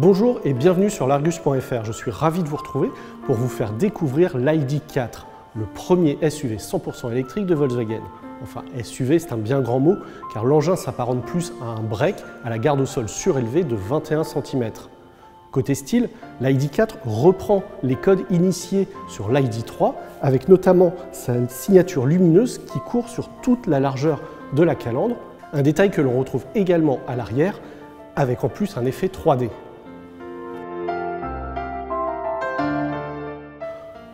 Bonjour et bienvenue sur l'Argus.fr. Je suis ravi de vous retrouver pour vous faire découvrir l'ID4, le premier SUV 100% électrique de Volkswagen. Enfin, SUV, c'est un bien grand mot, car l'engin s'apparente plus à un break à la garde au sol surélevée de 21 cm. Côté style, l'ID4 reprend les codes initiés sur l'ID3, avec notamment sa signature lumineuse qui court sur toute la largeur de la calandre, un détail que l'on retrouve également à l'arrière, avec en plus un effet 3D.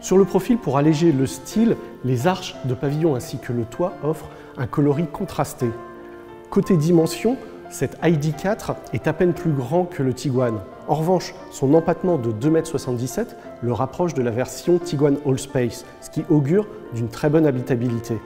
Sur le profil, pour alléger le style, les arches de pavillon ainsi que le toit offrent un coloris contrasté. Côté dimension, cette ID4 est à peine plus grand que le Tiguan. En revanche, son empattement de 2,77 m le rapproche de la version Tiguan Allspace, ce qui augure d'une très bonne habitabilité.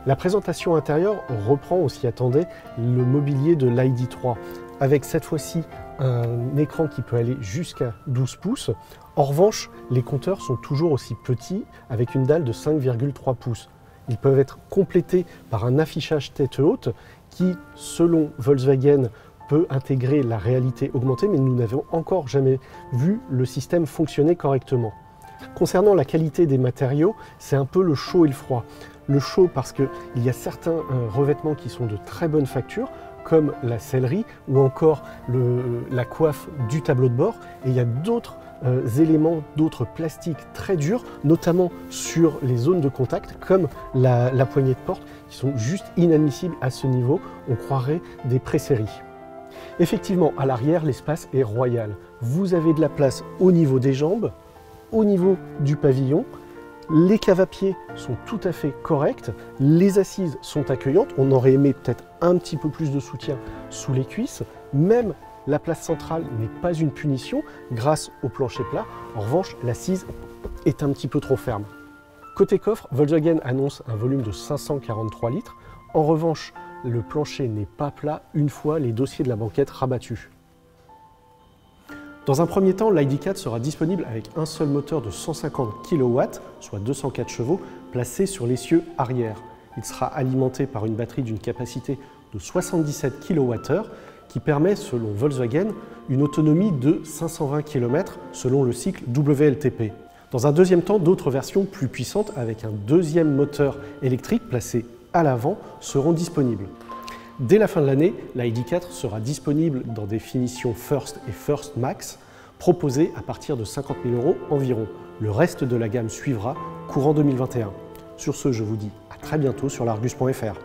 La présentation intérieure reprend, on s'y attendait, le mobilier de l'ID3, avec cette fois-ci un écran qui peut aller jusqu'à 12 pouces. En revanche, les compteurs sont toujours aussi petits, avec une dalle de 5,3 pouces. Ils peuvent être complétés par un affichage tête haute qui, selon Volkswagen, peut intégrer la réalité augmentée, mais nous n'avons encore jamais vu le système fonctionner correctement. Concernant la qualité des matériaux, c'est un peu le chaud et le froid. Le chaud parce qu'il y a certains revêtements qui sont de très bonne facture, comme la sellerie ou encore la coiffe du tableau de bord. Et il y a d'autres éléments, d'autres plastiques très durs, notamment sur les zones de contact, comme la poignée de porte, qui sont juste inadmissibles à ce niveau. On croirait des pré-séries. Effectivement, à l'arrière, l'espace est royal. Vous avez de la place au niveau des jambes, au niveau du pavillon. Les cave-à-pieds sont tout à fait corrects, les assises sont accueillantes, on aurait aimé peut-être un petit peu plus de soutien sous les cuisses, même la place centrale n'est pas une punition grâce au plancher plat. En revanche, l'assise est un petit peu trop ferme. Côté coffre, Volkswagen annonce un volume de 543 litres. En revanche, le plancher n'est pas plat une fois les dossiers de la banquette rabattus. Dans un premier temps, l'ID4 sera disponible avec un seul moteur de 150 kW, soit 204 chevaux, placé sur l'essieu arrière. Il sera alimenté par une batterie d'une capacité de 77 kWh qui permet, selon Volkswagen, une autonomie de 520 km selon le cycle WLTP. Dans un deuxième temps, d'autres versions plus puissantes avec un deuxième moteur électrique placé à l'avant seront disponibles. Dès la fin de l'année, la ID4 sera disponible dans des finitions First et First Max, proposées à partir de 50 000 € environ. Le reste de la gamme suivra courant 2021. Sur ce, je vous dis à très bientôt sur l'Argus.fr.